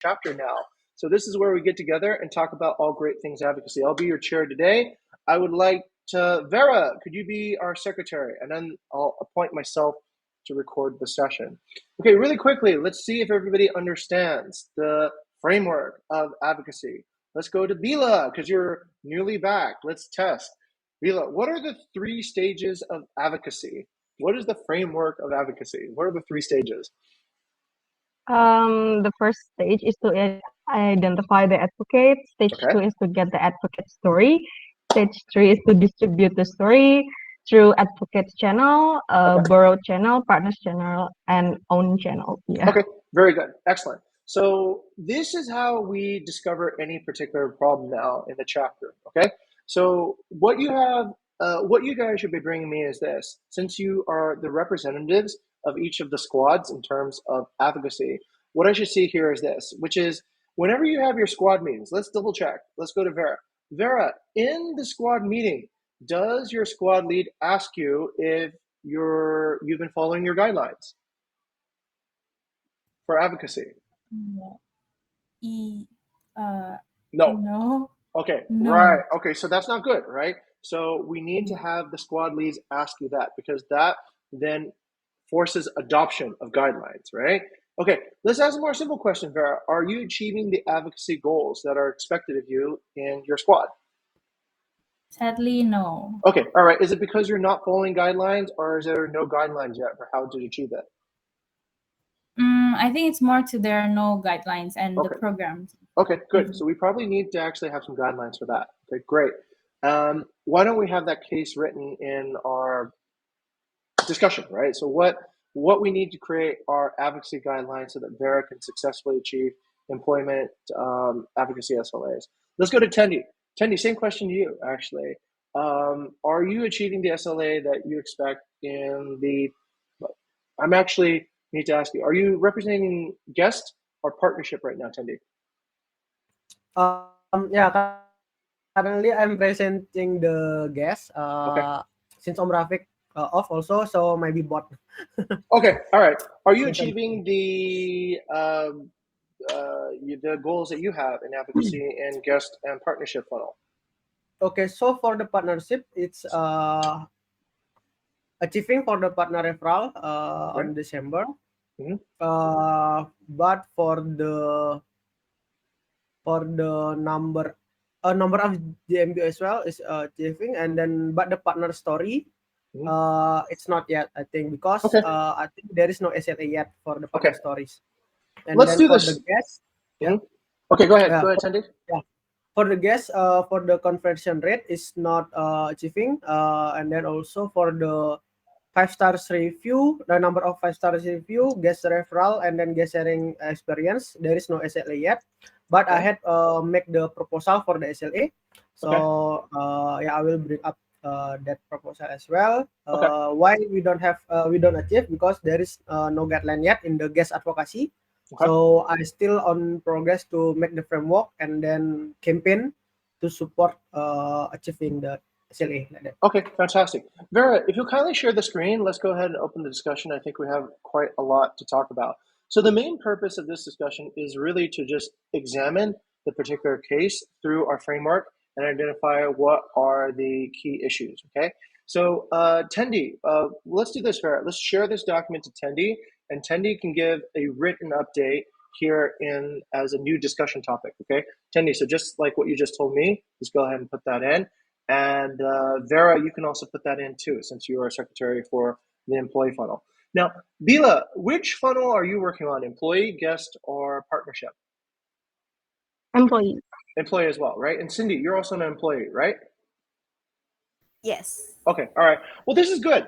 chapter now. So this is where we get together and talk about all great things advocacy. I'll be your chair today. I would like to, Vera, could you be our secretary? And then I'll appoint myself to record the session. Okay, really quickly, let's see if everybody understands the framework of advocacy. Let's go to Bila, because you're newly back. Let's test. Bila, what are the 3 stages of advocacy? What is the framework of advocacy? What are the 3 stages? The first stage is to identify the advocate. Stage Okay. 2 is to get the advocate story. Stage 3 is to distribute the story through advocates channel, borrowed channel, partners channel, and own channel. Yeah. Okay, very good. Excellent. So this is how we discover any particular problem now in the chapter, okay? So what you have, what you guys should be bringing me is this. Since you are the representatives of each of the squads in terms of advocacy, what I should see here is this, which is whenever you have your squad meetings, let's double check. Let's go to Vera. Vera, in the squad meeting, does your squad lead ask you if you've been following your guidelines for advocacy? No. No. Okay, No. right. Okay, so that's not good, right? So we need to have the squad leads ask you that, because that then forces adoption of guidelines, right? Okay, let's ask a more simple question, Vera. Are you achieving the advocacy goals that are expected of you in your squad? Sadly, no. Okay, all right. Is it because you're not following guidelines, or is there no guidelines yet for how to achieve that? I think it's more to there are no guidelines and the Okay. programs. Okay, good. So we probably need to actually have some guidelines for that. Okay, great. Why don't we have that case written in our discussion, right? So what we need to create are advocacy guidelines so that Vera can successfully achieve employment advocacy SLAs. Let's go to Tendi. Tendi, same question to you, actually. Are you achieving the SLA that you expect in the, I'm actually need to ask you, are you representing guest or partnership right now, Tendi? Yeah, currently I'm presenting the guest. Okay. Since Om Rafiq off also, so maybe bot. Okay, all right. Are you achieving the goals that you have in advocacy and guest and partnership funnel? Okay, so for the partnership, it's achieving for the partner referral on December. But for the number of GMB as well is achieving, and then but the partner story it's not yet, I think, because I think there is no SLA yet for the partner stories. And let's then do for this. The guest, Okay, go ahead. Go ahead, Tendi. For the guest, for the conversion rate is not achieving, and then also for the 5 stars review, the number of 5 stars review, guest referral, and then guest sharing experience, there is no SLA yet. But I had make the proposal for the SLA, so yeah, I will bring up that proposal as well. Why we don't achieve? Because there is no guideline yet in the guest advocacy. So I still on progress to make the framework and then campaign to support achieving the SLA like that. Okay, fantastic. Vera, if you'll kindly share the screen, let's go ahead and open the discussion. I think we have quite a lot to talk about. So the main purpose of this discussion is really to just examine the particular case through our framework and identify what are the key issues, okay? So Tendi, let's do this, Vera. Let's share this document to Tendi, and Tendi can give a written update here in as a new discussion topic, okay? Tendi, so just like what you just told me, just go ahead and put that in. And Vera, you can also put that in too, since you are secretary for the employee funnel. Now, Bila, which funnel are you working on? Employee, guest, or partnership? Employee. Employee as well, right? And Cindy, you're also an employee, right? Yes. Okay, all right. Well, this is good.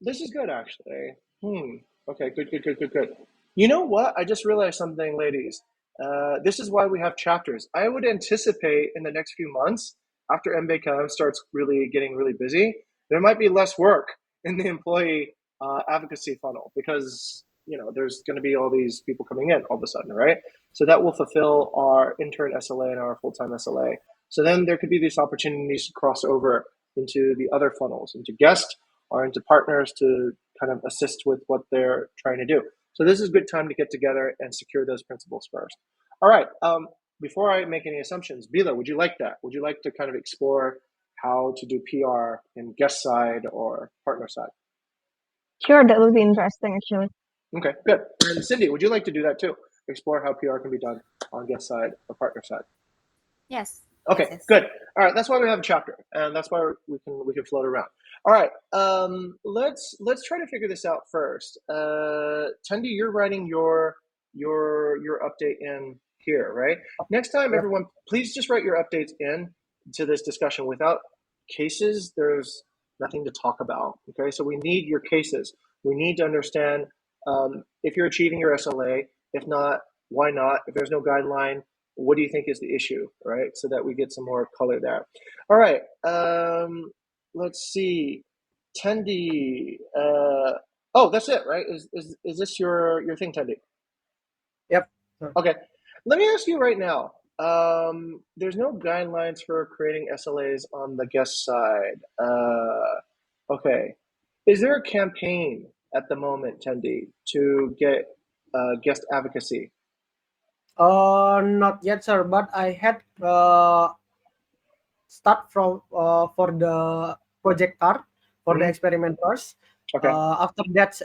This is good, actually. Okay, good. You know what? I just realized something, ladies. This is why we have chapters. I would anticipate in the next few months, after MBKM starts getting really busy, there might be less work in the employee advocacy funnel, because there's going to be all these people coming in all of a sudden, right? So that will fulfill our intern SLA and our full-time SLA. So then there could be these opportunities to cross over into the other funnels, into guest or into partners to kind of assist with what they're trying to do. So this is a good time to get together and secure those principles first. All right. Before I make any assumptions, Bila, would you like that? Would you like to kind of explore how to do PR in guest side or partner side? Sure, that would be interesting actually. Okay, good. And Cindy, would you like to do that too? Explore how PR can be done on guest side or partner side. Yes. Okay, Yes. good. All right, that's why we have a chapter, and that's why we can float around. All right, let's try to figure this out first. Tundi, you're writing your update in here, right? Next time, Yep. everyone, please just write your updates in to this discussion. Without cases, there's nothing to talk about. Okay, so we need your cases. We need to understand if you're achieving your SLA. If not, why not? If there's no guideline, what do you think is the issue, right? So that we get some more color there. All right, let's see. Tendi, oh, that's it, right? Is this your thing, Tendi? Yep. Okay, let me ask you right now. There's no guidelines for creating SLAs on the guest side. Okay, is there a campaign at the moment, Tendi, to get guest advocacy? Not yet, sir. But I had start from for the project card for the experimenters. Okay. After that,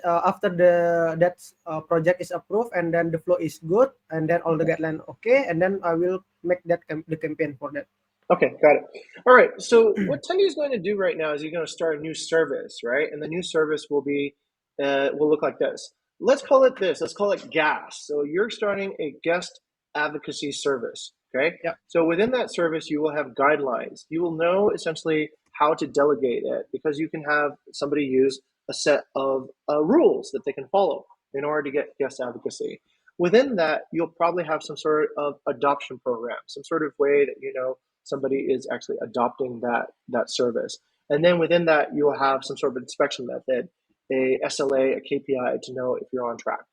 project is approved, and then the flow is good, and then all the guideline okay, and then I will make that the campaign for that. Okay, got it. All right. So what Tendi is going to do right now is he's going to start a new service, right? And the new service will be will look like this. Let's call it this. Let's call it GAS. So you're starting a guest advocacy service. Okay. Yep. So within that service, you will have guidelines. You will know essentially how to delegate it because you can have somebody use a set of rules that they can follow in order to get guest advocacy. Within that, you'll probably have some sort of adoption program, some sort of way that somebody is actually adopting that service. And then within that, you will have some sort of inspection method, a SLA, a KPI to know if you're on track.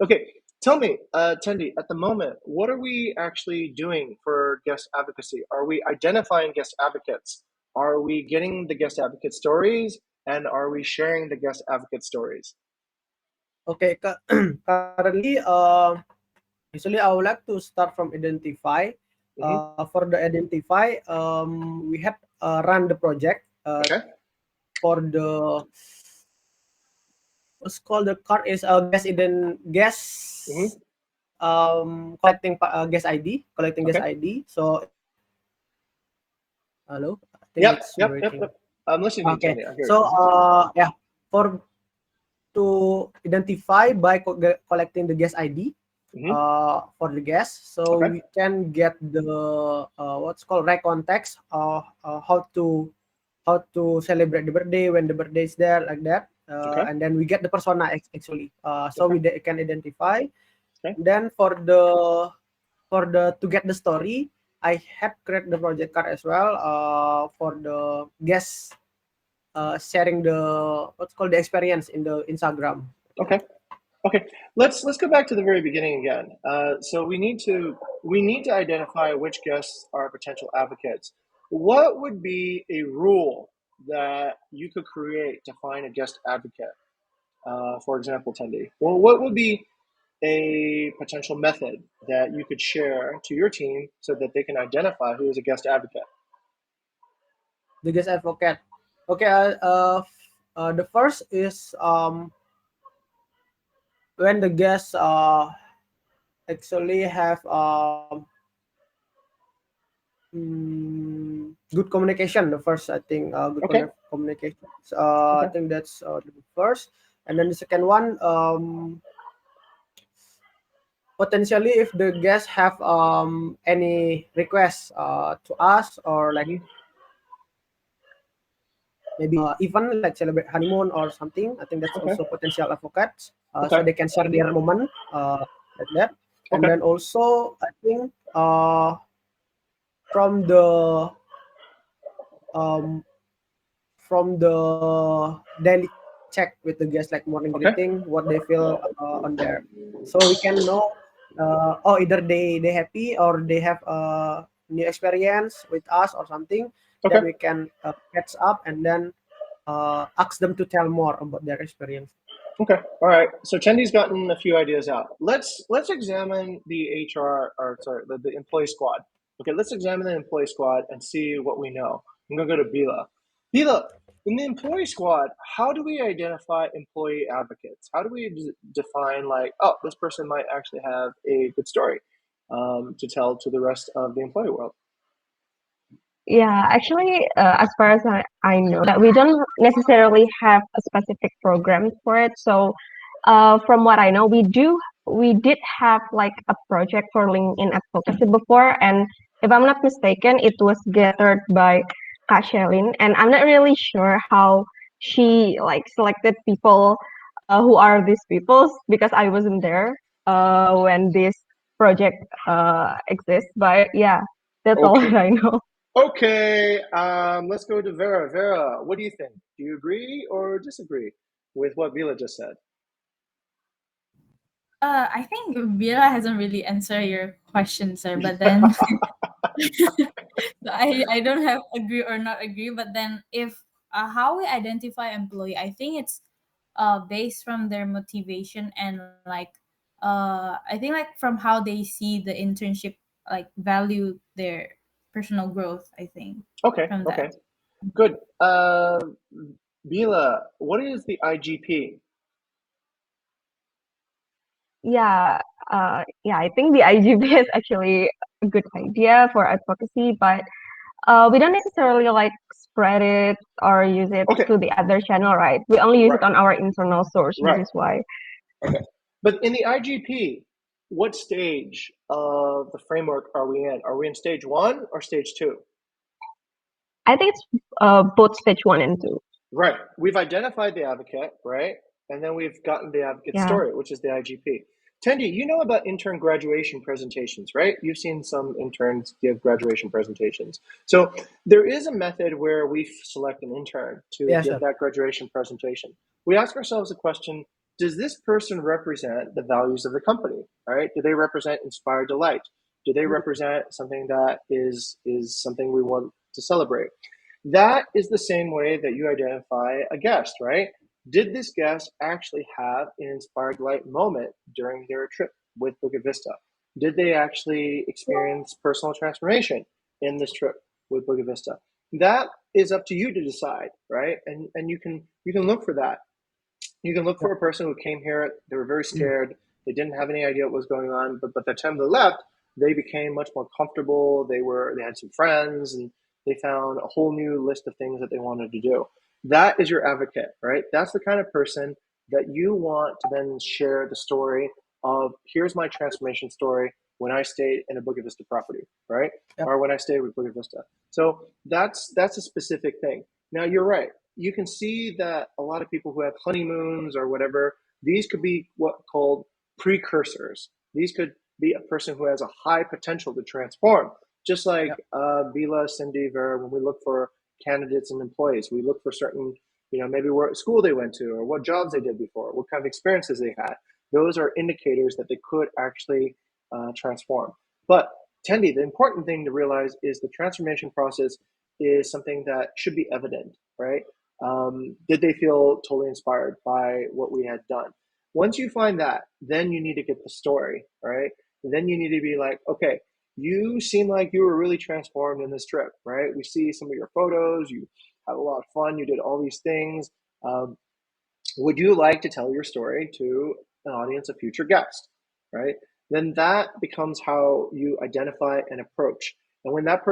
Okay, tell me, Tendi, at the moment, what are we actually doing for guest advocacy? Are we identifying guest advocates? Are we getting the guest advocate stories? And are we sharing the guest advocate stories? Okay, currently, usually I would like to start from identify. For the identify, we have run the project Okay. for the what's called the card is collecting guest ID, collecting guest ID. So, hello. I think Yep. it's Yep. breaking. Yep. I'm listening. Okay. To you, So, yeah, for to identify by collecting the guest ID. For the guests, so we can get the what's called right context how to celebrate the birthday when the birthday is there, like that, and then we get the persona actually, so we can identify. Then for the to get the story, I had create the project card as well for the guests sharing the what's called the experience in the Instagram. Okay, let's go back to the very beginning again. So we need to identify which guests are potential advocates. What would be a rule that you could create to find a guest advocate? For example, Tendi. Well, what would be a potential method that you could share to your team so that they can identify who is a guest advocate? The guest advocate. Okay, the first is when the guests actually have good communication. The first, I think, good communication. I think that's the first, and then the second one, potentially if the guests have any requests to us, or like maybe even like celebrate honeymoon or something, I think that's also potential advocates, so they can share their moment like that. And then also I think from the daily check with the guests, like morning greeting, what they feel on there, so we can know either they happy or they have a new experience with us or something, that we can catch up and then ask them to tell more about their experience. Okay. All right. So Tendy's gotten a few ideas out. Let's examine the HR, or sorry, the employee squad. Okay, let's examine the employee squad and see what we know. I'm gonna go to Bila. Bila, in the employee squad, how do we identify employee advocates? How do we define, like, oh, this person might actually have a good story to tell to the rest of the employee world? Yeah, actually, as far as I know, that we don't necessarily have a specific program for it. So, from what I know, we did have like a project for LinkedIn advocacy before, and if I'm not mistaken, it was gathered by Kak Shelin, and I'm not really sure how she like selected people, who are these people, because I wasn't there when this project exists. But yeah, that's all Okay. that I know. Okay, let's go to Vera. Vera, what do you think? Do you agree or disagree with what Vila just said? I think Vera hasn't really answered your question, sir. But then, so I don't have agree or not agree. But then, if how we identify employee, I think it's based from their motivation and like I think like from how they see the internship, like value their personal growth. I think Okay, from okay, that. good. Vila, what is the IGP? Yeah, yeah, I think the IGB is actually a good idea for advocacy, but we don't necessarily like spread it or use it Okay, to the other channel, right? We only use right, it on our internal source. This right. is why. Okay. But in the IGP, what stage of the framework are we in? Are we in stage 1 or stage 2? I think it's both stage 1 and 2. Right. We've identified the advocate, right? And then we've gotten the advocate Yeah. story, which is the IGP. Tendi, you know about intern graduation presentations, right? You've seen some interns give graduation presentations. So there is a method where we select an intern to Yeah, give sir. that graduation presentation. We ask ourselves the question, does this person represent the values of the company, right? Do they represent inspired delight? Do they represent something that is something we want to celebrate? That is the same way that you identify a guest, right? Did this guest actually have an inspired light moment during their trip with Bukit Vista? Did they actually experience personal transformation in this trip with Bukit Vista? That is up to you to decide, right? And you can look for that. You can look for a person who came here, they were very scared, they didn't have any idea what was going on, but by the time they left, they became much more comfortable. They had some friends, and they found a whole new list of things that they wanted to do. That is your advocate, right? That's the kind of person that you want to then share the story of, here's my transformation story when I stayed in a Bukit Vista property, right? Yep. Or when I stayed with Bukit Vista. So that's a specific thing. Now you're right. You can see that a lot of people who have honeymoons or whatever, these could be what called precursors. These could be a person who has a high potential to transform. Just like Bila, Cindy, Vera, when we look for candidates and employees, we look for certain, maybe what school they went to or what jobs they did before, what kind of experiences they had. Those are indicators that they could actually transform. But Tendi, the important thing to realize is the transformation process is something that should be evident, right? Did they feel totally inspired by what we had done? Once you find that, then you need to get the story, right? Then you need to be like, okay, you seem like you were really transformed in this trip, right? We see some of your photos, you had a lot of fun, you did all these things. Would you like to tell your story to an audience of future guests, right? Then that becomes how you identify and approach. And when that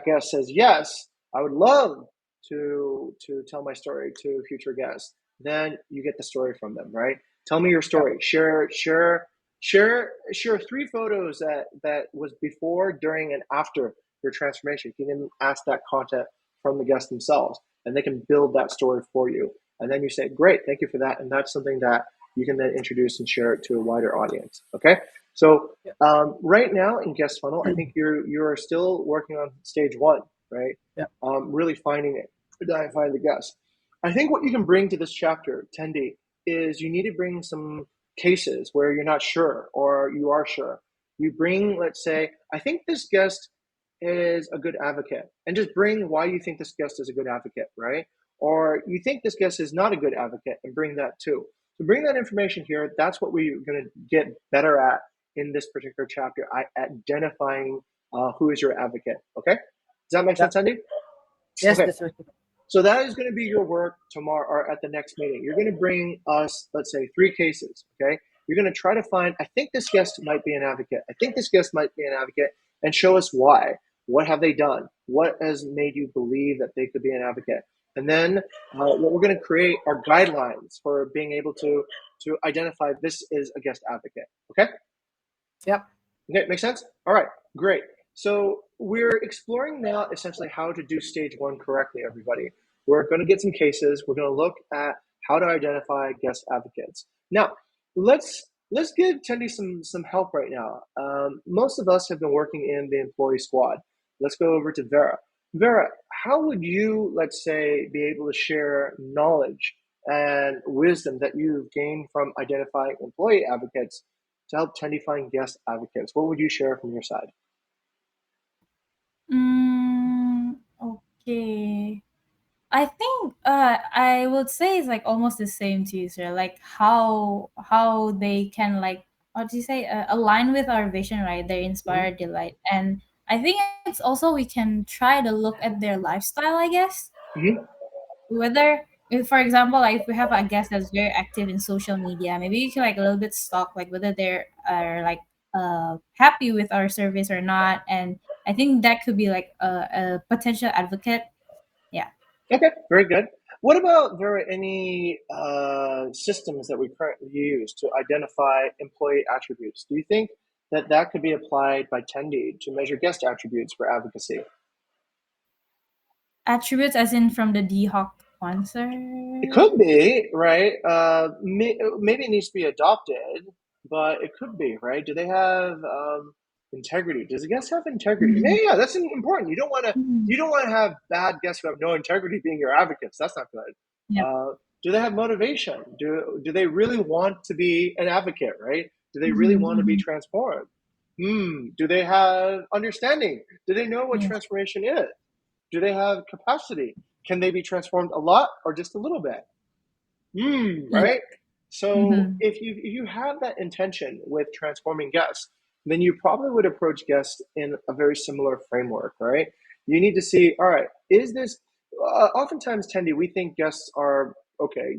guest says, yes, I would love to tell my story to future guests, then you get the story from them, right? Tell me your story. Share 3 photos that was before, during, and after your transformation. You can ask that content from the guests themselves, and they can build that story for you. And then you say, great, thank you for that. And that's something that you can then introduce and share it to a wider audience. Okay. So right now in guest funnel, I think you're still working on stage 1, right? Yeah. Really finding it, identifying the guest. I think what you can bring to this chapter, Tendi, is you need to bring some cases where you're not sure or you are sure. You bring, let's say, I think this guest is a good advocate, and just bring why you think this guest is a good advocate, right? Or you think this guest is not a good advocate, and bring that too. So bring that information here. That's what we're going to get better at in this particular chapter, identifying who is your advocate. Okay, does that make Yeah. sense, Andy? Yes, Okay, that's right. so that is going to be your work tomorrow or at the next meeting. You're going to bring us, let's say, 3 cases. Okay, you're going to try to find. I think this guest might be an advocate. I think this guest might be an advocate, and show us why. What have they done? What has made you believe that they could be an advocate? And then what we're going to create are guidelines for being able to identify this is a guest advocate. Okay. Yep. Okay, makes sense? All right, great. So we're exploring now essentially how to do stage 1 correctly, everybody. We're going to get some cases. We're going to look at how to identify guest advocates. Now, let's give Tendi some help right now. Most of us have been working in the employee squad. Let's go over to Vera. Vera, how would you, let's say, be able to share knowledge and wisdom that you've gained from identifying employee advocates to help Tendi find guest advocates? What would you share from your side? Okay. I think I would say it's like almost the same to you, sir. Like how they can like what do you say align with our vision, right? They inspire delight, and I think it's also we can try to look at their lifestyle. I guess Mm-hmm. whether if, for example, like if we have a guest that's very active in social media, maybe you can like a little bit stalk like whether they're are like happy with our service or not, and I think that could be like a potential advocate. Yeah. Okay, very good. What about there are any systems that we currently use to identify employee attributes? Do you think that that could be applied by Tendi to measure guest attributes for advocacy? Attributes as in from the D-Hawk sponsor? It could be, right? Maybe it needs to be adopted, but it could be, right? Do they have integrity? Does the guest have integrity? Mhm. Yeah, that's important. Mhm. You don't want to have bad guests who have no integrity being your advocates. That's not good. Yep. Do they have motivation? Do they really want to be an advocate, right? Do they really Mhm, want to be mhm. transformed? Do they have understanding? Do they know what Yeah. transformation is? Do they have capacity? Can they be transformed a lot or just a little bit? Yeah. Right? So Mhm. if you have that intention with transforming guests, then you probably would approach guests in a very similar framework, right? You need to see, all right, is this, oftentimes, Tendi, we think guests are, okay,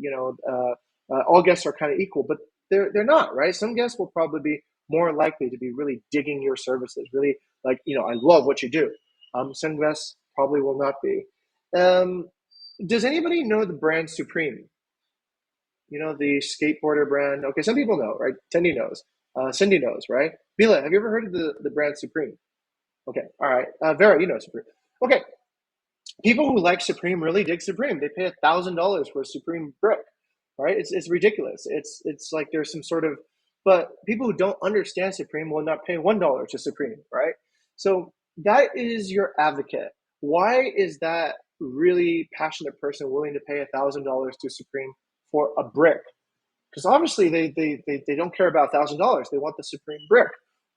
all guests are kind of equal, but they're not, right? Some guests will probably be more likely to be really digging your services, really like, I love what you do. Some guests probably will not be. Um, does anybody know the brand Supreme? The skateboarder brand. Okay, some people know, right? Tendi knows. Cindy knows, right? Bila, have you ever heard of the brand Supreme? Okay, all right. Vera, you know Supreme. Okay, people who like Supreme really dig Supreme. They pay $1,000 for a Supreme brick, right? It's ridiculous. It's like there's some sort of, but people who don't understand Supreme will not pay $1 to Supreme, right? So that is your advocate. Why is that really passionate person willing to pay $1,000 to Supreme for a brick? Because obviously they don't care about $1,000. They want the Supreme brick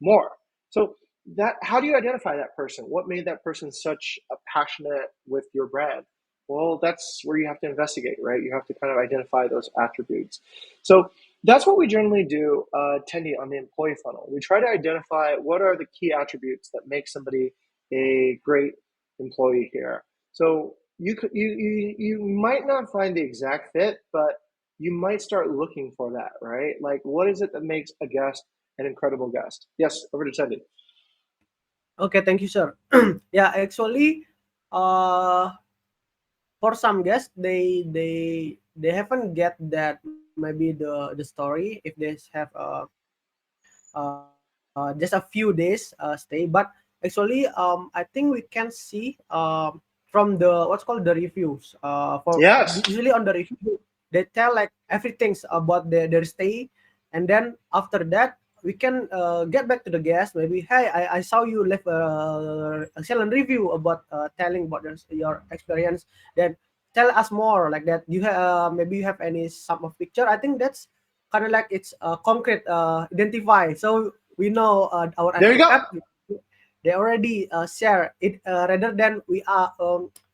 more. So that, how do you identify that person? What made that person such a passionate with your brand? Well, that's where you have to investigate, right? You have to kind of identify those attributes. So that's what we generally do, Tendi, on the employee funnel. We try to identify what are the key attributes that make somebody a great employee here. So you might not find the exact fit, but you might start looking for that, right? Like, what is it that makes a guest an incredible guest? Yes, over to Tendi. Okay, thank you, sir. Yeah, actually, uh, for some guests, they haven't get that maybe the story if they have just a few days stay, but actually, I think we can see from the what's called the reviews. For Yes, usually on the review, they tell like everything about their stay, and then after that we can get back to the guest. Maybe, hey, I saw you left a excellent review about telling about your experience. Then tell us more like that. You have maybe you have any some of picture. I think that's kind of like it's concrete identify. So we know our there you go. advocate they already share it rather than we are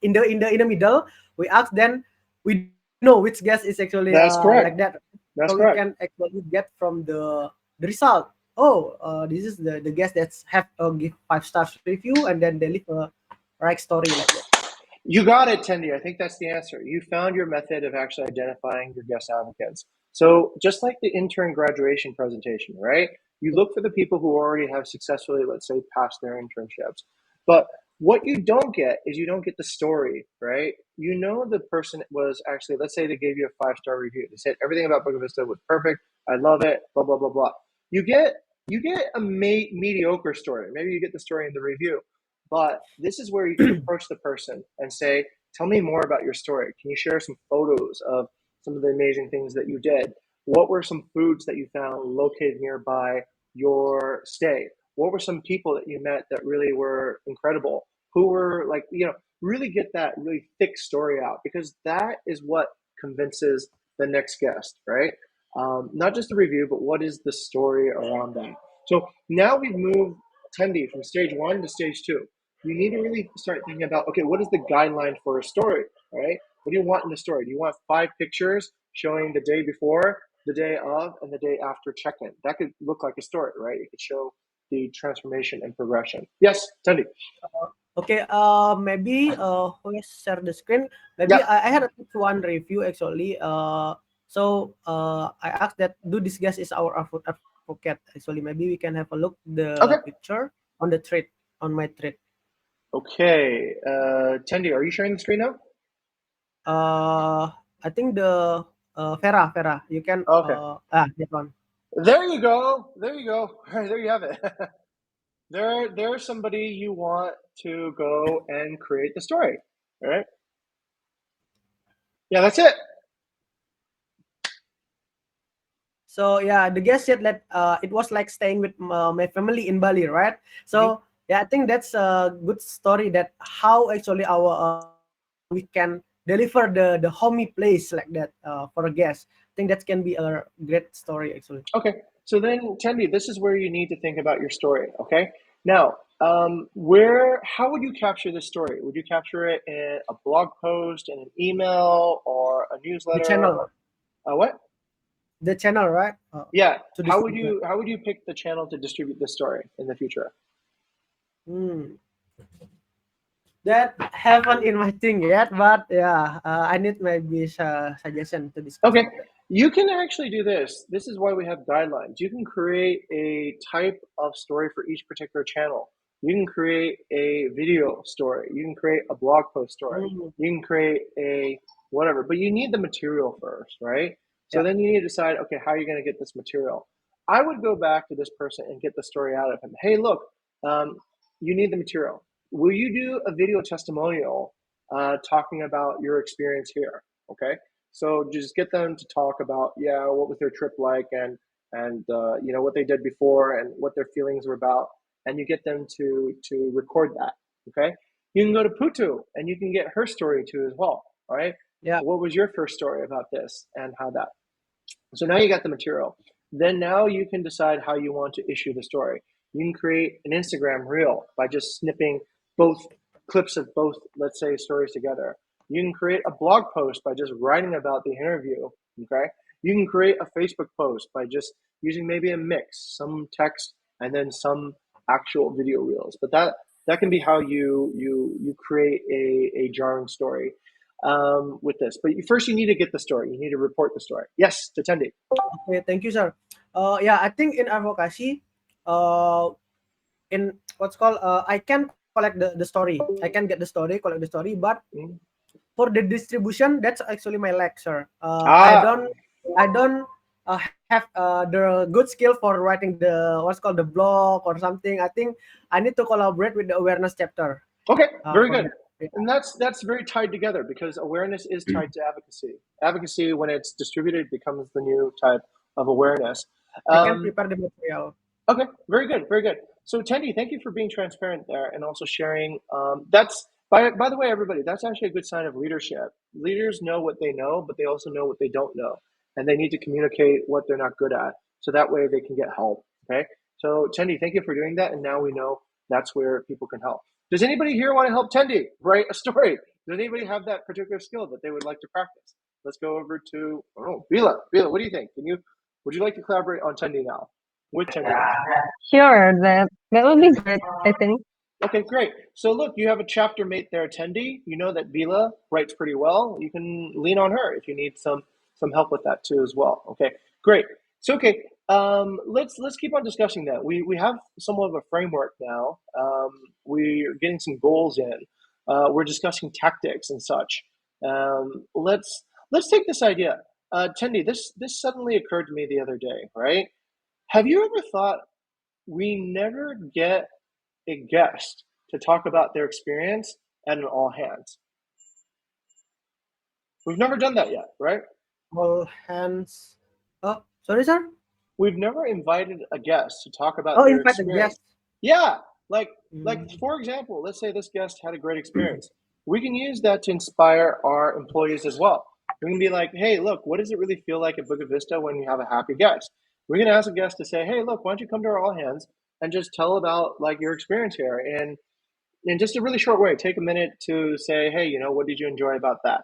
in the middle we ask then we don't know which guest is actually That's like correct. that. That's so we correct. can actually get from the result. Oh, this is the guest that's have give 5 stars review, and then they leave a right story like that. You got it, Tendi. I think that's the answer. You found your method of actually identifying your guest advocates. So just like the intern graduation presentation, right? You look for the people who already have successfully, let's say, passed their internships. But what you don't get is you don't get the story, right? You know the person was actually, let's say they gave you a 5-star review. They said everything about Bukit Vista was perfect. I love it. Blah blah blah blah. You get a mediocre story. Maybe you get the story in the review, but this is where you can approach the person and say, tell me more about your story. Can you share some photos of some of the amazing things that you did? What were some foods that you found located nearby your stay? What were some people that you met that really were incredible? Who were like, really get that really thick story out, because that is what convinces the next guest, right? Not just the review, but what is the story around them? So now we've moved Tendi from stage 1 to stage 2. You need to really start thinking about, okay, what is the guideline for a story, right? What do you want in the story? Do you want 5 pictures showing the day before, the day of, and the day after check-in? That could look like a story, right? It could show the transformation and progression. Yes, Tendi. Okay, maybe let's share the screen. Maybe Yeah. I had a one review actually. So I asked that do this guest is our advocate actually. Maybe we can have a look Okay. the picture on the thread on my thread. Okay. Tendi, are you sharing the screen now? I think the Vera, you can Okay. that one. There you go. There you go. All right, there you have it. There's somebody you want to go and create the story. All right. Yeah, that's it. So yeah, the guest said that it was like staying with my family in Bali, right? So yeah, I think that's a good story that how actually our we can deliver the homey place like that for a guest. I think that can be a great story actually. Okay. So then, Tendi, this is where you need to think about your story. Okay. Now, how would you capture this story? Would you capture it in a blog post, in an email, or a The newsletter? channel, What? the channel, right? Yeah. To How would distribute. you pick the channel to distribute this story in the future? That haven't in my thing yet, but yeah, I need maybe suggestion to discuss Okay. about that. You can actually do this. This is why we have guidelines. You can create a type of story for each particular channel. You can create a video story. You can create a blog post story. Mm, You can create a whatever, but you need the material first, right? So yeah. then you need to decide, okay, how are you going to get this material? I would go back to this person and get the story out of him. Hey, look, you need the material. Will you do a video testimonial talking about your experience here? Okay. So just get them to talk about, what was their trip like, and what they did before and what their feelings were about, and you get them to record that. Okay, you can go to Putu and you can get her story too as well. All right, Yeah. what was your first story about this and how that? So now you got the material. Then now you can decide how you want to issue the story. You can create an Instagram reel by just snipping both clips of both, let's say, stories together. You can create a blog post by just writing about the interview. Okay. You can create a Facebook post by just using maybe a mix, some text and then some actual video reels. But that can be how you create a jarring story with this. But first, you need to get the story. You need to report the story. Yes, to Tendi. Okay, thank you, sir. Yeah, I think in advocacy, in what's called, I can collect the story. I can get the story, collect the story, but for the distribution, that's actually my lag, sir. I don't have the good skill for writing the what's called the blog or something. I think I need to collaborate with the awareness chapter. Okay, very For good. that. Yeah. And that's very tied together because awareness is tied to advocacy. Advocacy, when it's distributed, becomes the new type of awareness. I can prepare the material. Okay, very good, very good. So, Tendi, thank you for being transparent there and also sharing. That's by the way, everybody, that's actually a good sign of leadership. Leaders know what they know, but they also know what they don't know, and they need to communicate what they're not good at, so that way they can get help. Okay, so Tendi, thank you for doing that, and now we know that's where people can help. Does anybody here want to help Tendi write a story? Does anybody have that particular skill that they would like to practice? let's go over to Bila. Bila, what do you think? Would you like to collaborate on Tendi now? With Tendi now? Sure, that would be good, I think. Okay, great. So look, you have a chapter mate there, Tendi. You know that Bila writes pretty well. You can lean on her if you need some help with that too as well. Okay, great. So okay, let's keep on discussing that. We have somewhat of a framework now. We're getting some goals in. We're discussing tactics and such. Let's take this idea. Tendi, this suddenly occurred to me the other day, right? Have you ever thought we never get a guest to talk about their experience at an all hands? We've never done that yet, right? All hands. Oh, sorry, sir. We've never invited a guest to talk about Oh, their invite the experience. guest. Yeah, like Mm. for example, let's say this guest had a great experience. We can use that to inspire our employees as well. We can be like, hey, look, what does it really feel like at Bukit Vista when you have a happy guest? We're gonna ask a guest to say, hey, look, why don't you come to our all hands and just tell about like your experience here and in just a really short way, take a minute to say, hey, what did you enjoy about that?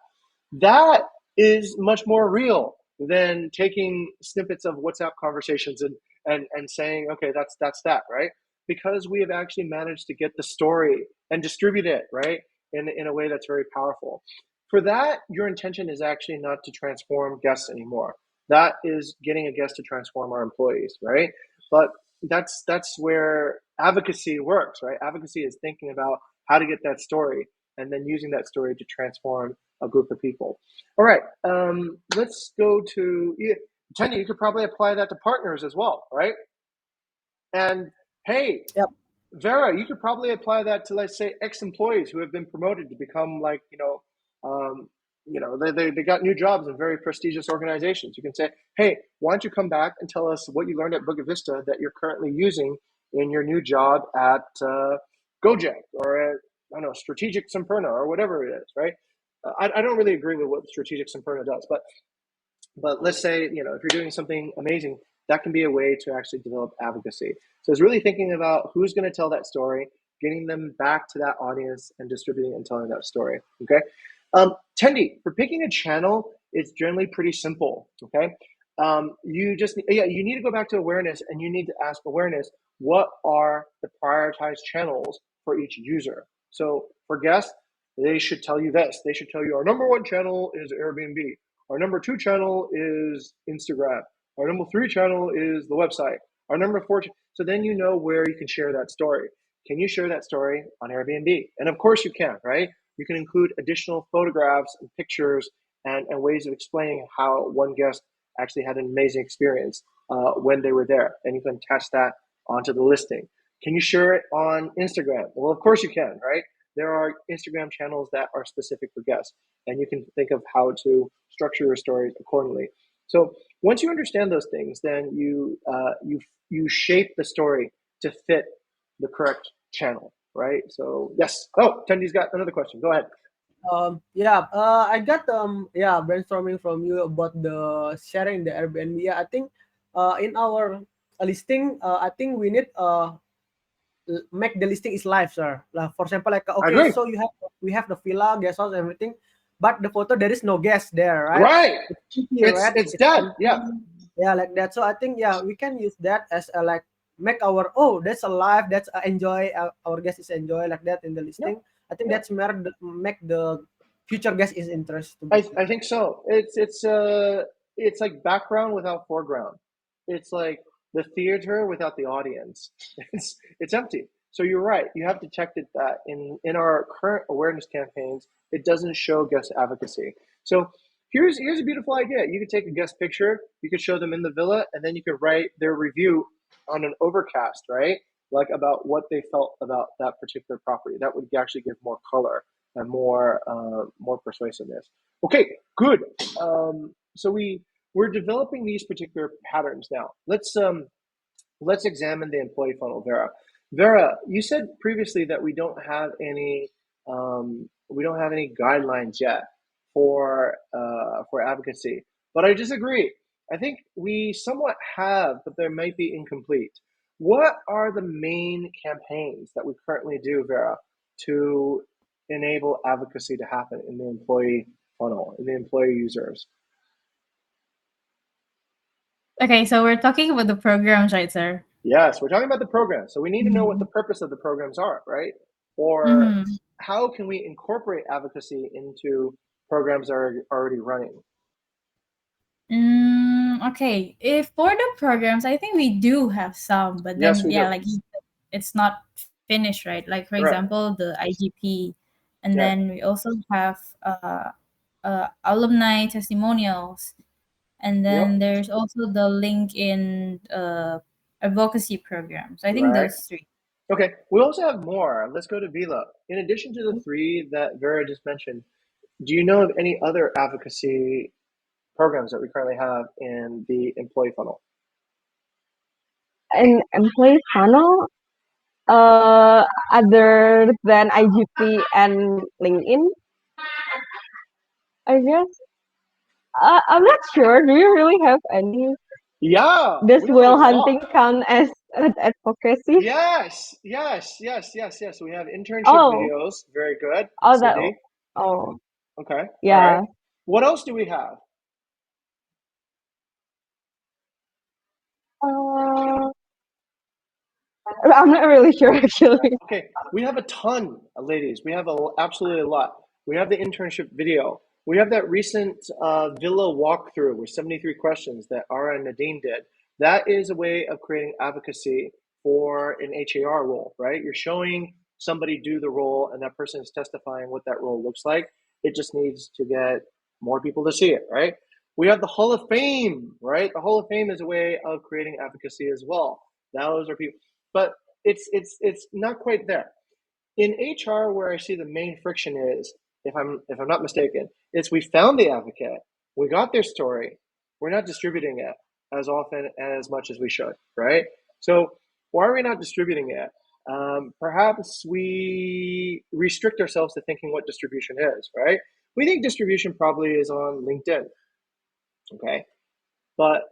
That is much more real than taking snippets of WhatsApp conversations and saying, okay, that's that, right? Because we have actually managed to get the story and distribute it, right? In a way that's very powerful. For that, your intention is actually not to transform guests anymore. That is getting a guest to transform our employees, right? But that's where advocacy works, right? Advocacy is thinking about how to get that story and then using that story to transform a group of people. All right, let's go to Tanya. You could probably apply that to partners as well, right? And hey, Yep. Vera, you could probably apply that to, let's say, ex-employees who have been promoted to become like, they got new jobs in very prestigious organizations. You can say, hey, why don't you come back and tell us what you learned at Bukit Vista that you're currently using in your new job at Gojek or at, I don't know, Strategic Samperna or whatever it is, right? I don't really agree with what Strategic Samperna does, but let's say, if you're doing something amazing, that can be a way to actually develop advocacy. So it's really thinking about who's going to tell that story, getting them back to that audience and distributing and telling that story. Okay. Tendi, for picking a channel, it's generally pretty simple. Okay. You need to go back to awareness and you need to ask awareness, what are the prioritized channels for each user? So for guests, they should tell you this. They should tell you our number one channel is Airbnb. Our number two channel is Instagram. Our number three channel is the website. Our number four. So then you know where you can share that story. Can you share that story on Airbnb? And of course you can, right? You can include additional photographs and pictures and ways of explaining how one guest actually had an amazing experience when they were there. And you can attach that onto the listing. Can you share it on Instagram? Well, of course you can, right? There are Instagram channels that are specific for guests, and you can think of how to structure your stories accordingly. So once you understand those things, then you shape the story to fit the correct channel, right? So yes. Oh, Tendi's got another question. Go ahead. I got brainstorming from you about the sharing the Airbnb. Yeah, I think in our listing, I think we need make the listing is live, sir. Like, for example, like I okay, agree. so we have the villa, guest house, everything, but the photo there is no guest there, right? Right. It's empty, right? It's dead. empty. Yeah. Yeah, like that. So I think we can use that as a like make our that's a live, that's enjoy our guest is enjoy like that in the listing. I think that's make the future guest is interest to I think so. It's like background without foreground. It's like the theater without the audience. It's empty. So you're right. You have detected that in our current awareness campaigns, it doesn't show guest advocacy. So here's a beautiful idea. You could take a guest picture, you could show them in the villa, and then you could write their review on an overcast, right? Like about what they felt about that particular property. That would actually give more color and more persuasiveness. Okay, good. So we're developing these particular patterns now. Let's examine the employee funnel, Vera. Vera, you said previously that we don't have any guidelines yet for advocacy, but I disagree. I think we somewhat have, but they might be incomplete. What are the main campaigns that we currently do, Vera, to enable advocacy to happen in the employee funnel, in the employee users? Okay, so we're talking about the programs, right, sir? Yes, we're talking about the programs. So we need to know what the Mhm. purpose of the programs are, right? Or Mhm. how can we incorporate advocacy into programs that are already running? Okay. If for the programs, I think we do have some, but Yes, then we yeah, do. like it's not finished, right? Like for Right. example, the IGP, and Okay. then we also have alumni testimonials, and then Yep. there's also the LinkedIn advocacy program. So I think Right. those three. Okay. We also have more. Let's go to Vila. In addition to the three that Vera just mentioned, do you know of any other advocacy programs that we currently have in the employee funnel? An employee funnel, other than IGP and LinkedIn, I guess. I'm not sure. Do you really have any? Yeah, Does we have a whale lot. hunting count as an advocacy? Yes, yes, yes, yes, yes. We have internship Oh, videos. Very good, oh, that. Cindy. Oh, Okay, all right. yeah. What else do we have? Uh, I'm not really sure actually. Okay, we have a ton, ladies. We have absolutely a lot. We have the internship video. We have that recent Villa walkthrough with 73 questions that Ara and Nadine did. That is a way of creating advocacy for an HAR role, right? You're showing somebody do the role, and that person is testifying what that role looks like. It just needs to get more people to see it, right? We have the Hall of Fame, right? The Hall of Fame is a way of creating advocacy as well. Those are people, but it's not quite there. In HR, where I see the main friction is, if I'm not mistaken, it's we found the advocate, we got their story, we're not distributing it as often and as much as we should, right? So why are we not distributing it? Perhaps we restrict ourselves to thinking what distribution is, right? We think distribution probably is on LinkedIn, okay? But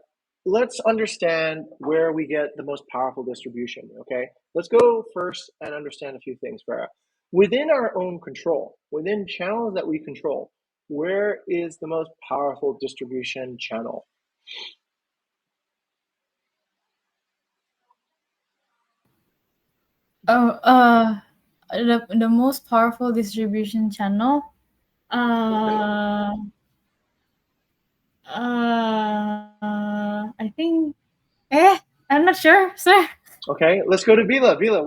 let's understand where we get the most powerful distribution, okay? Let's go first and understand a few things, Farah. Within our own control, within channels that we control, where is the most powerful distribution channel? Oh, the most powerful distribution channel. Uh, I think. I'm not sure, sir. Okay, let's go to Bila. Bila,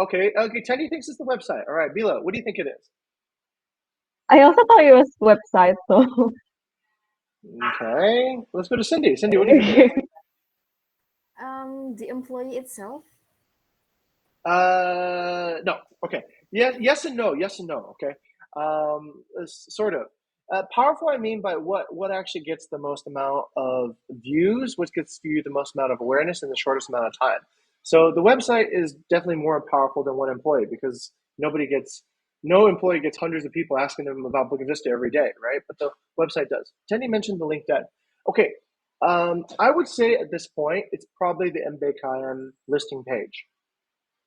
okay, Teddy thinks it's the website. All right, Bila, what do you think it is? I also thought it was website, so Okay, let's go to Cindy. Cindy, what do you think it is? The employee itself. No. Okay. Yes and no. Yes and no. Okay. Sort of. Powerful. I mean by what actually gets the most amount of views, what gets you the most amount of awareness in the shortest amount of time. So the website is definitely more powerful than one employee because no employee gets hundreds of people asking them about Bukit Vista every day, right? But the website does. Tenny mentioned the LinkedIn. Okay. I would say at this point it's probably the MBKM listing page,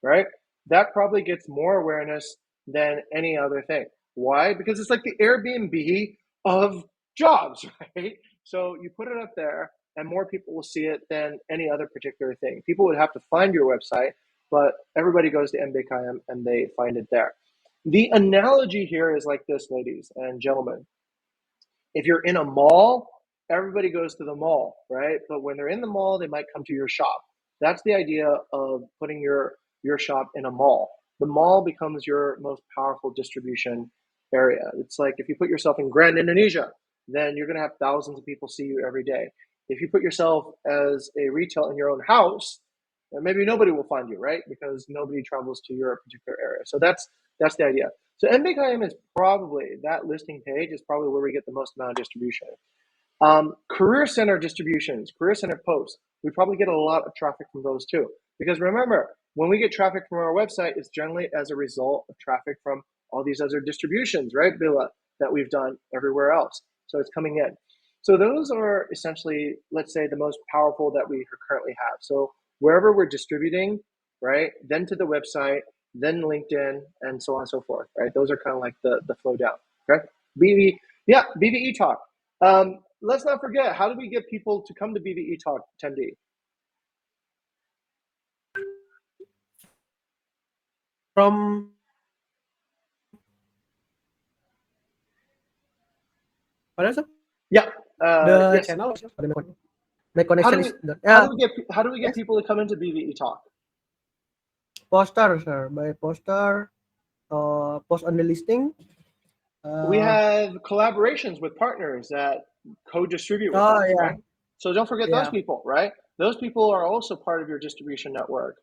right? That probably gets more awareness than any other thing. Why? Because it's like the Airbnb of jobs, right? So you put it up there and more people will see it than any other particular thing. People would have to find your website, but everybody goes to MBKM and they find it there. The analogy here is like this, ladies and gentlemen. If you're in a mall, everybody goes to the mall, right? But when they're in the mall, they might come to your shop. That's the idea of putting your shop in a mall. The mall becomes your most powerful distribution area. It's like if you put yourself in Grand Indonesia, then you're going to have thousands of people see you every day. If you put yourself as a retail in your own house, then maybe nobody will find you, right? Because nobody travels to your particular area. So that's the idea. So MBKM is probably, that listing page is probably where we get the most amount of distribution. Career Center distributions, Career Center posts, we probably get a lot of traffic from those too. Because remember, when we get traffic from our website, it's generally as a result of traffic from all these other distributions, right, Bila, that we've done everywhere else. So it's coming in. So those are essentially, let's say, the most powerful that we currently have. So wherever we're distributing, right, then to the website, then LinkedIn, and so on and so forth, right? Those are kind of like the flow down, okay? Yeah, BVE Talk. Let's not forget, how do we get people to come to BVE Talk 10D? From what else? Yeah. The Yes. channel. My How connection do we is how yeah. do we get Yes. people to come into BVE Talk? Poster, sir. By poster, post on the listing. We have collaborations with partners that co-distribute with Oh us, yeah, right? So don't forget those yeah. people, right? Those people are also part of your distribution network.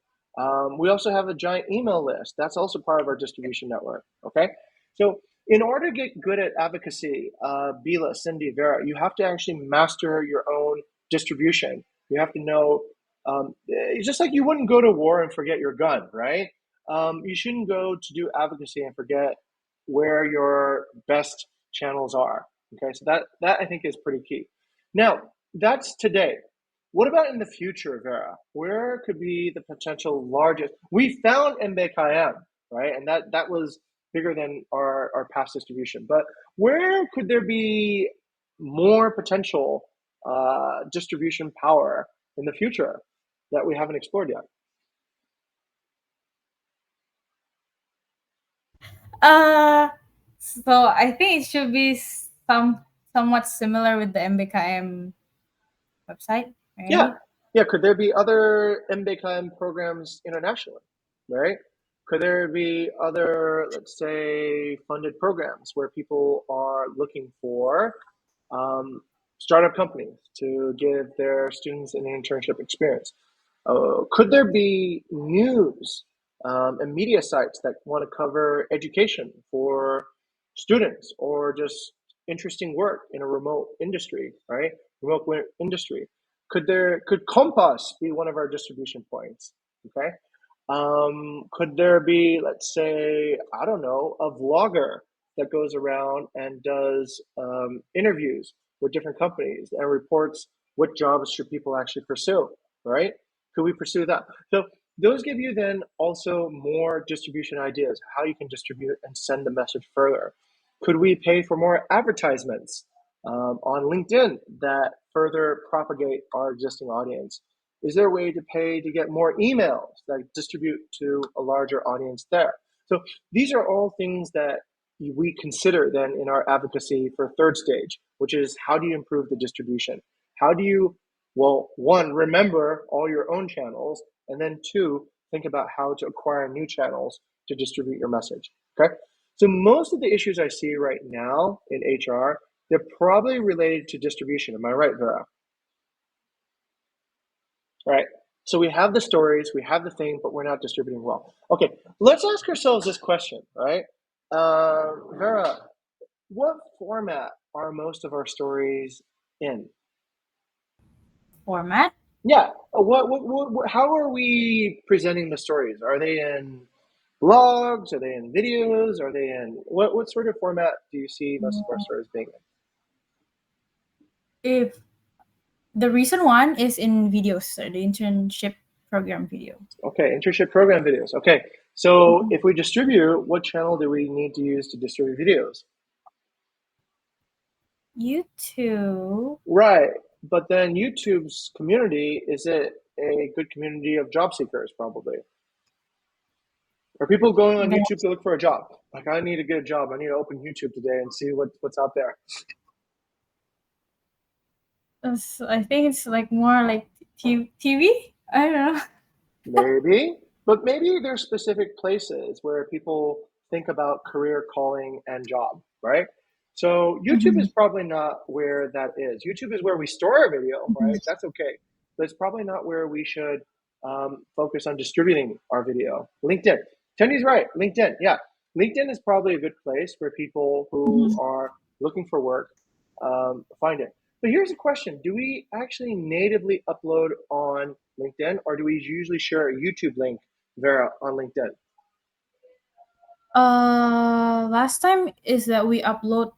We also have a giant email list. That's also part of our distribution network, okay? So in order to get good at advocacy, Bila, Cindy, Vera, you have to actually master your own distribution. You have to know, just like you wouldn't go to war and forget your gun, right? You shouldn't go to do advocacy and forget where your best channels are. Okay, so that I think is pretty key. Now, that's today. What about in the future, Vera? Where could be the potential largest? We found MBKM, right? And that was bigger than our past distribution. But where could there be more potential distribution power in the future that we haven't explored yet? So I think it should be somewhat similar with the MBKM website, Yeah, right? yeah. Could there be other MBKM programs internationally, right? Could there be other, let's say, funded programs where people are looking for startup companies to give their students an internship experience? Could there be news and media sites that want to cover education for students or just interesting work in a remote industry, right? Industry. Could Compass be one of our distribution points? Okay. Could there be, let's say, I don't know, a vlogger that goes around and does interviews with different companies and reports what jobs should people actually pursue, right? Could we pursue that? So those give you then also more distribution ideas, how you can distribute and send the message further. Could we pay for more advertisements on LinkedIn that further propagate our existing audience? Is there a way to pay to get more emails that distribute to a larger audience there? So these are all things that we consider then in our advocacy for third stage, which is how do you improve the distribution? How do you, well, one, remember all your own channels, and then two, think about how to acquire new channels to distribute your message. Okay. So most of the issues I see right now in HR, they're probably related to distribution. Am I right, Vera? Right. So we have the stories, we have the thing, but we're not distributing well. Okay, let's ask ourselves this question, right? Vera, what format are most of our stories in? Format. Yeah. How are we presenting the stories? Are they in blogs? Are they in videos? Are they in what sort of format do you see most of our stories being in? If the recent one is in videos, sir, the internship program video. Okay, internship program videos. Okay, so if we distribute, what channel do we need to use to distribute videos? YouTube. Right, but then YouTube's community, is it a good community of job seekers? Probably. Are people going on YouTube to look for a job? Like, I need to get a job. I need to open YouTube today and see what's out there. I think it's like more like TV. I don't know. Maybe, but maybe there's specific places where people think about career calling and job, right? So YouTube is probably not where that is. YouTube is where we store our video, right? That's okay, but it's probably not where we should focus on distributing our video. LinkedIn. Tenny's right. LinkedIn. Yeah, LinkedIn is probably a good place where people who are looking for work find it. But here's a question: do we actually natively upload on LinkedIn, or do we usually share a YouTube link, Vera, on LinkedIn? Last time is that we upload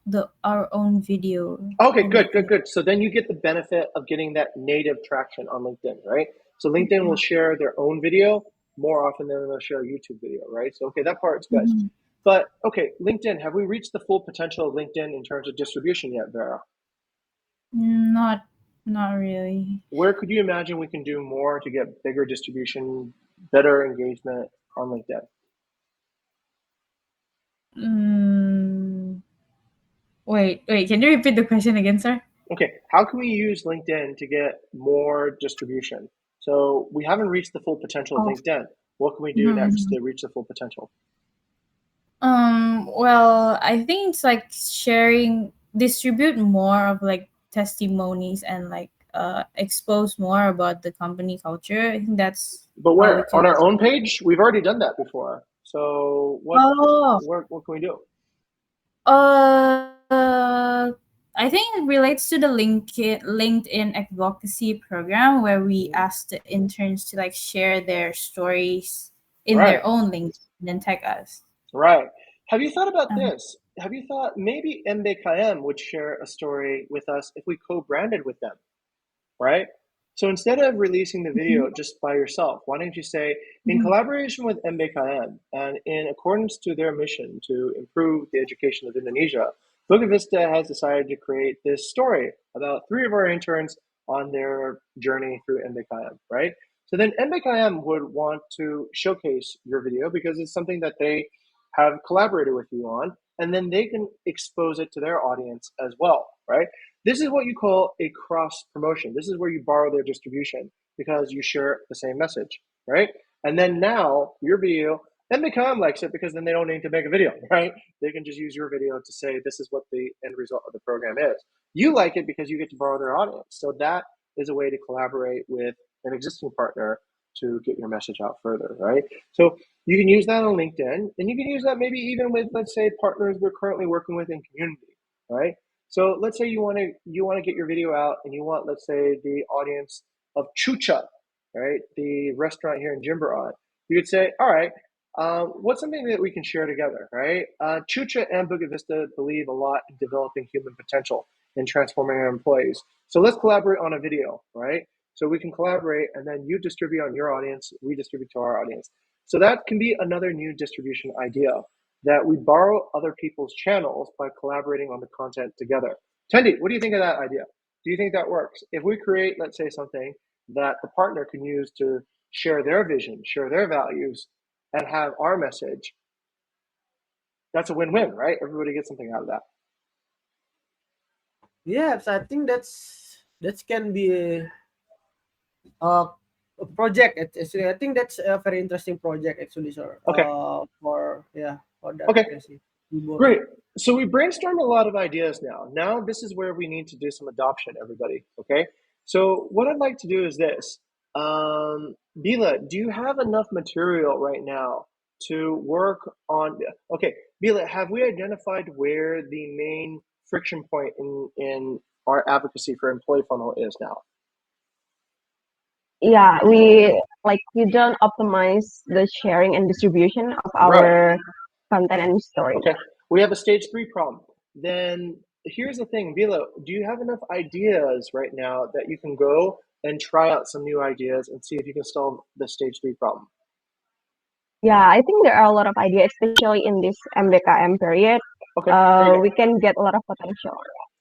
our own video. Okay, good. So then you get the benefit of getting that native traction on LinkedIn, right? So LinkedIn will share their own video more often than they'll share a YouTube video, right? So okay, that part's good. But okay, LinkedIn, have we reached the full potential of LinkedIn in terms of distribution yet, Vera? Not not really. Where could you imagine we can do more to get bigger distribution, better engagement on LinkedIn? Mm, wait. Can you repeat the question again, sir? Okay, how can we use LinkedIn to get more distribution? So we haven't reached the full potential of Oh. LinkedIn. What can we do next Mhm. to reach the full potential? Well, I think it's like distribute more of like testimonies and like expose more about the company culture. I think that's But how we where? On could. our own page? We've already done that before. So Oh, what can we do? I think it relates to the LinkedIn advocacy program where we Mhm. ask the interns to like share their stories in Right, their own link and then tag us. right. Have you thought about Um, this? Have you thought maybe MBKM would share a story with us if we co-branded with them? Right? So instead of releasing the mhm, video just by yourself, why don't you say, in mhm, collaboration with MBKM and in accordance to their mission to improve the education of Indonesia, Bukit Vista has decided to create this story about three of our interns on their journey through MBKM, right? So then MBKM would want to showcase your video because it's something that they have collaborated with you on, and then they can expose it to their audience as well, right? This is what you call a cross promotion. This is where you borrow their distribution because you share the same message, right? And then now your video, MBKM likes it because then they don't need to make a video, right? They can just use your video to say this is what the end result of the program is. You like it because you get to borrow their audience. So that is a way to collaborate with an existing partner to get your message out further, right? So you can use that on LinkedIn, and you can use that maybe even with, let's say, partners we're currently working with in community, right? So let's say you want to get your video out, and you want, let's say, the audience of Chucha, right, the restaurant here in Jimbaran. You could say, all right, what's something that we can share together, right? Chucha and Bukit Vista believe a lot in developing human potential and transforming our employees. So let's collaborate on a video, right? So we can collaborate, and then you distribute on your audience, we distribute to our audience. So that can be another new distribution idea, that we borrow other people's channels by collaborating on the content together. Tendi, what do you think of that idea? Do you think that works? If we create, let's say, something that the partner can use to share their vision, share their values, and have our message, that's a win-win, right? Everybody gets something out of that. Yes, I think that can be a project. Actually, I think that's a very interesting project, actually, sir. Okay, For the okay, advocacy. Both. great. So we brainstormed a lot of ideas now. Now this is where we need to do some adoption, everybody. Okay. So what I'd like to do is this. Bila, do you have enough material right now to work on? Okay, Bila, have we identified where the main friction point in our advocacy for employee funnel is now? Yeah, we don't optimize the sharing and distribution of Right. our content and story. Okay, we have a stage 3 problem. Then here's the thing, Vilo, do you have enough ideas right now that you can go and try out some new ideas and see if you can solve the stage 3 problem? Yeah, I think there are a lot of ideas, especially in this MBKM period. Okay, great. We can get a lot of potential.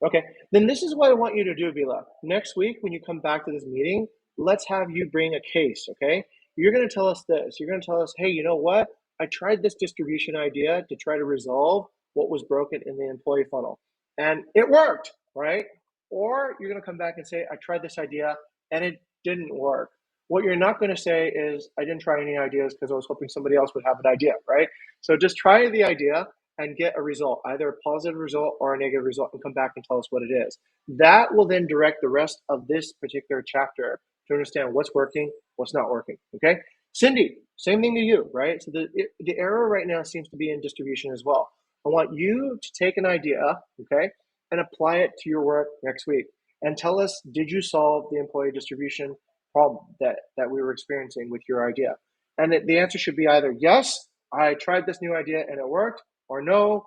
Okay, then this is what I want you to do, Vila. Next week, when you come back to this meeting, let's have you bring a case, okay? You're going to tell us this. You're going to tell us, hey, you know what? I tried this distribution idea to try to resolve what was broken in the employee funnel, and it worked, right? Or you're going to come back and say, I tried this idea and it didn't work. What you're not going to say is, I didn't try any ideas because I was hoping somebody else would have an idea, right? So just try the idea and get a result, either a positive result or a negative result, and come back and tell us what it is. That will then direct the rest of this particular chapter to understand what's working, what's not working. Okay, Cindy, same thing to you, right? So the error right now seems to be in distribution as well. I want you to take an idea, okay, and apply it to your work next week, and tell us, did you solve the employee distribution problem that we were experiencing with your idea? And the answer should be either yes, I tried this new idea and it worked, or no,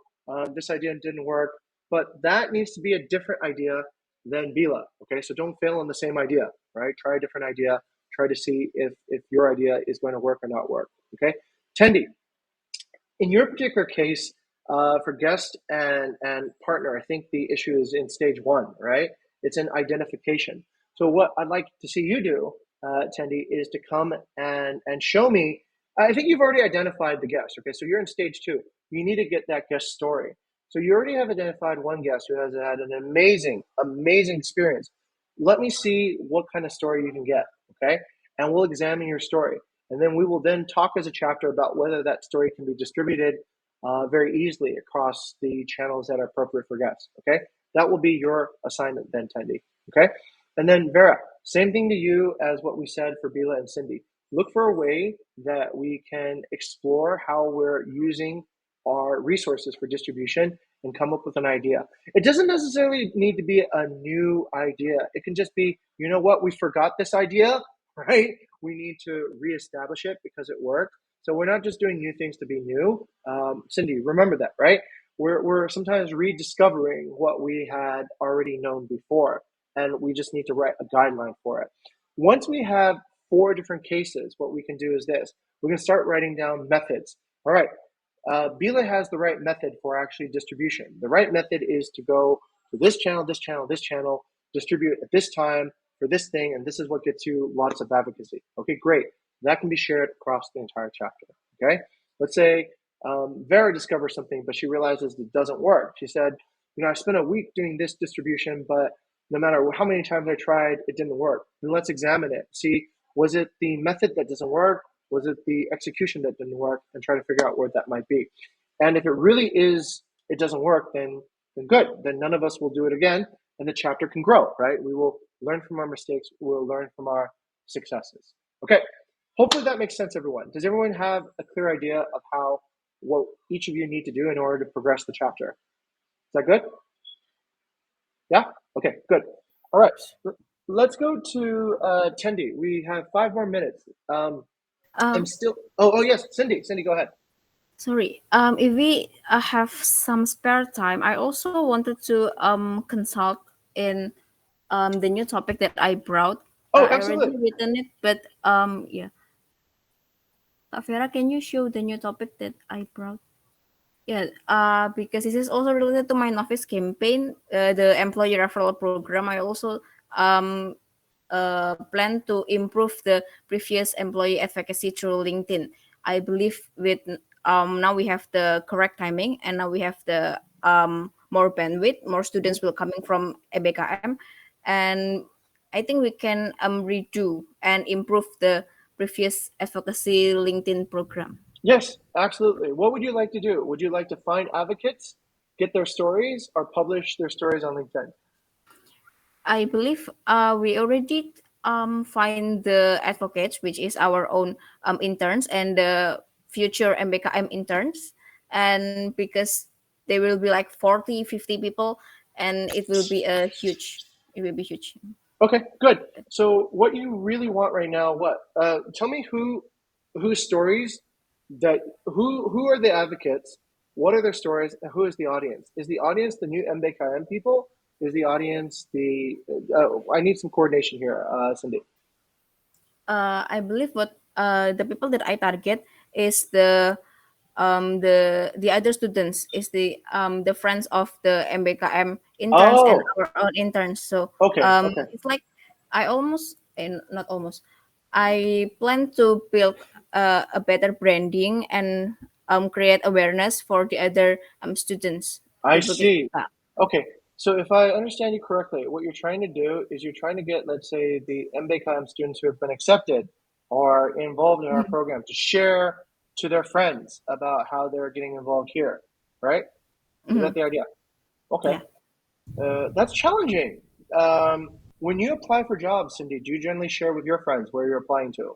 this idea didn't work. But that needs to be a different idea than Bila. Okay, so don't fail on the same idea, right? Try a different idea. Try to see if your idea is going to work or not work. Okay, Tendi, In your particular case, for guest and partner, I think the issue is in stage one, right? It's in identification. So what I'd like to see you do, Tendi, is to come and show me. I think you've already identified the guest. Okay, so you're in stage two. You need to get that guest story. So you already have identified one guest who has had an amazing, amazing experience. Let me see what kind of story you can get. Okay, and we'll examine your story. And then we will then talk as a chapter about whether that story can be distributed very easily across the channels that are appropriate for guests. Okay, that will be your assignment then, Tendi. Okay, and then Vera, same thing to you as what we said for Bila and Cindy. Look for a way that we can explore how we're using our resources for distribution and come up with an idea. It doesn't necessarily need to be a new idea. It can just be, you know what, we forgot this idea, right? We need to reestablish it because it worked. So we're not just doing new things to be new. Cindy, remember that, right? We're sometimes rediscovering what we had already known before, and we just need to write a guideline for it. Once we have 4 different cases, what we can do is this. We can start writing down methods. All right, Bila has the right method for actually distribution. The right method is to go to this channel, this channel, this channel, distribute at this time for this thing, and this is what gets you lots of advocacy. Okay, great. That can be shared across the entire chapter. Okay, let's say Vera discovers something, but she realizes it doesn't work. She said, I spent a week doing this distribution, but no matter how many times I tried, it didn't work. Then let's examine it. See, was it the method that doesn't work? Was it the execution that didn't work? And try to figure out where that might be. And if it really is, it doesn't work, then good. Then none of us will do it again, and the chapter can grow, right? We will learn from our mistakes. We'll learn from our successes. Okay. Hopefully that makes sense, everyone. Does everyone have a clear idea of what each of you need to do in order to progress the chapter? Is that good? Yeah? Okay, good. All right. Let's go to Tendi. We have 5 more minutes. I'm still. Oh yes, Cindy. Cindy, go ahead. Sorry. If we have some spare time, I also wanted to consult in the new topic that I brought. Oh, I absolutely. already written it, but yeah. Vera, can you show the new topic that I brought? Yeah, because this is also related to my novice campaign, the employee referral program. I also plan to improve the previous employee advocacy through LinkedIn. I believe with now we have the correct timing, and now we have the more bandwidth, more students will coming from EBKM, and I think we can redo and improve the previous advocacy LinkedIn program. Yes, absolutely. What would you like to do? Would you like to find advocates, get their stories, or publish their stories on LinkedIn? I believe we already find the advocates, which is our own interns and the future MBKM interns. And because there will be like 40, 50 people, and it will be huge. Okay, good. So what you really want right now, tell me whose stories who are the advocates, what are their stories, and who is the audience? Is the audience the new MBKM people? Is the audience I need some coordination here, Cindy. I believe what the people that I target is the other students, is the friends of the MBKM interns and our own interns. So okay. It's like I almost and not almost. I plan to build a better branding and create awareness for the other students. I see. Okay. So if I understand you correctly, what you're trying to do is you're trying to get, let's say, the MBKM students who have been accepted or involved in our program to share to their friends about how they're getting involved here, right? Is that the idea? Okay. Yeah. That's challenging. When you apply for jobs, Cindy, do you generally share with your friends where you're applying to?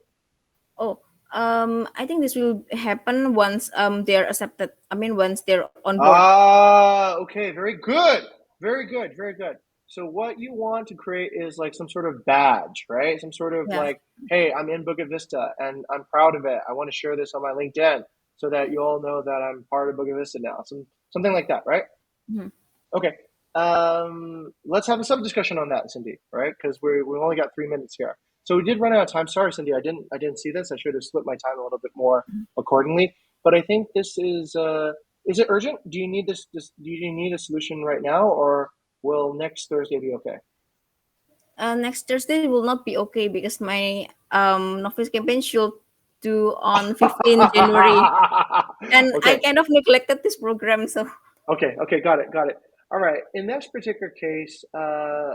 Oh, I think this will happen once they're accepted. I mean, once they're on board. Okay. Very good. Very good. Very good. So what you want to create is like some sort of badge, right? Some sort of like, hey, I'm in Bukit Vista and I'm proud of it. I want to share this on my LinkedIn so that you all know that I'm part of Bukit Vista now. Something like that, right? Mm-hmm. Okay. Let's have some discussion on that, Cindy, right? Because we've only got 3 minutes here. So we did run out of time. Sorry, Cindy, I didn't see this. I should have split my time a little bit more accordingly. But But I think this is it urgent? Do you need this? Do you need a solution right now, or will next Thursday be okay? Next Thursday will not be okay because my novice campaign should do on 15 January, and I Okay. kind of neglected this program. So Okay. Got it. All right. In this particular case,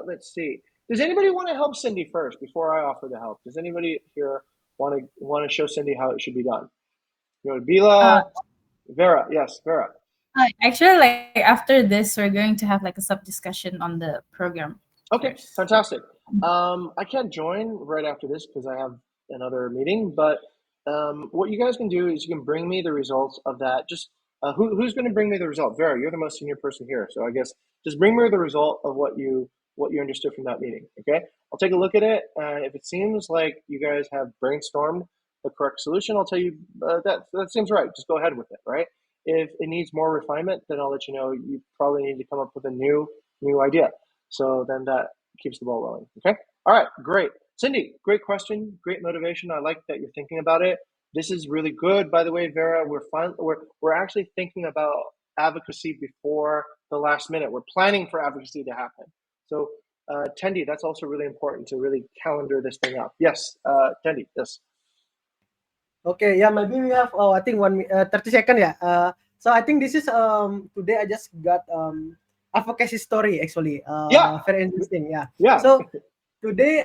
let's see. Does anybody want to help Cindy first before I offer the help? Does anybody here want to show Cindy how it should be done? You know, Uh, Bila, Vera. Yes, Vera. Actually, like after this, we're going to have like a sub discussion on the program. Okay, first. fantastic. I can't join right after this because I have another meeting, but what you guys can do is you can bring me the results of that. Just who's going to bring me the result? Vera, you're the most senior person here, so I guess just bring me the result of what you understood from that meeting. Okay, I'll take a look at it, and if it seems like you guys have brainstormed the correct solution, I'll tell you that seems right. Just go ahead with it, right? If it needs more refinement, then I'll let you know. You probably need to come up with a new idea. So then that keeps the ball rolling. Okay. All right. Great. Cindy, great question. Great motivation. I like that you're thinking about it. This is really good. By the way, Vera, we're actually thinking about advocacy before the last minute. We're planning for advocacy to happen. So, Tendi, that's also really important to really calendar this thing up. Yes, Tendi, yes. Okay, yeah, maybe we have, I think 30 seconds, yeah. So I think this is, today I just got advocacy story actually. Yeah. Very interesting, yeah. Yeah. So today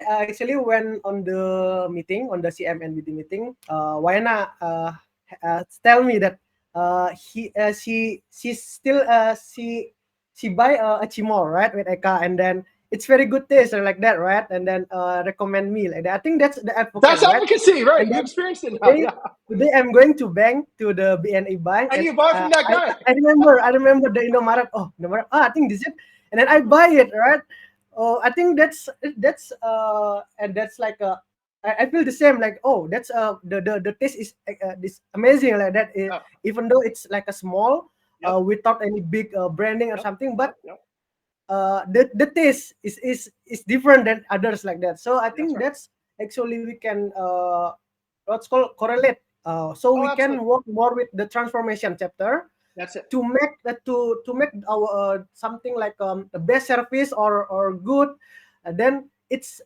I actually went on the meeting, on the CMNBT meeting. Wayana tell me that she buy a chimol, right, with Eka, and then it's very good taste or like that, right? And then recommend me like that. I think that's the advocate, That's right? advocacy, right? And You then experienced it now. Yeah. today I'm going to bank to the BNI bank, And you bought from that guy. I remember the Indomaret. Oh, Indomaret. I think this is it, and then I buy it, right? Oh, I think that's and that's like I feel the same. Like, oh, that's the taste is this amazing like that. Yeah. Even though it's like a small, Yep. without any big branding or Yep. something, but Yep. the taste is different than others like that. So I think right. that's actually we can what's called correlate. So we absolutely. can work more with the transformation chapter That's it. to make to make our something like the best service or good. Then it's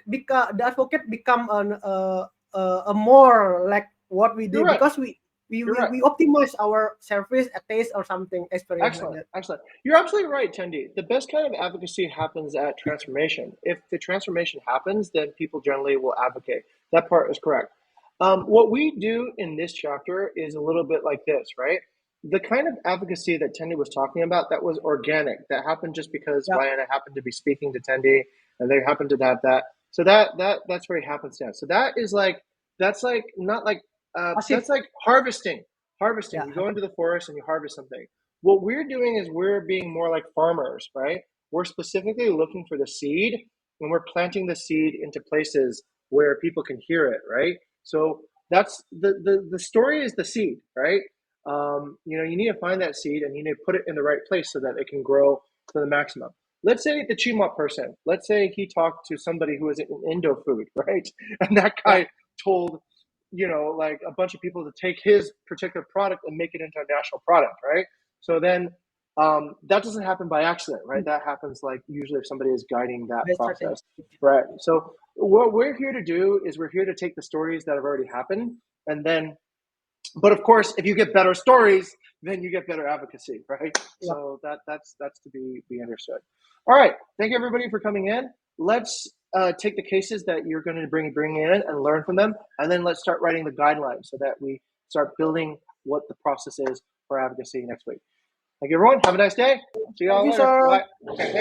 because the advocate become a more like what we You're did right. because we You're right. optimize our service, a taste or something experience Excellent. like that. Excellent. You're absolutely right, Tendi. The best kind of advocacy happens at transformation. If the transformation happens, then people generally will advocate. That part is correct. What we do in this chapter is a little bit like this, right? The kind of advocacy that Tendi was talking about, that was organic. That happened just because Yeah. Diana happened to be speaking to Tendi, and they happened to have that. So that's very happenstance. So that's not like Passive. that's like harvesting. Yeah. You go into the forest and you harvest something. What we're doing is we're being more like farmers, right? We're specifically looking for the seed, and we're planting the seed into places where people can hear it, right? So that's the story is the seed, right? You need to find that seed and you need to put it in the right place so that it can grow to the maximum. Let's say the Chimot person, let's say he talked to somebody who was in Indo food, right? And that guy told, like a bunch of people to take his particular product and make it into a national product, right? So then that doesn't happen by accident, right? That happens like usually if somebody is guiding that Best process, strategy. right? So what we're here to do is we're here to take the stories that have already happened, and then, but of course, if you get better stories, then you get better advocacy, right? Yeah. So that's to be understood. All right, thank you everybody for coming in. Let's take the cases that you're going to bring in and learn from them, and then let's start writing the guidelines so that we start building what the process is for advocacy next week. Thank you, everyone. Have a nice day. See you all Thank you, later. sir. Bye.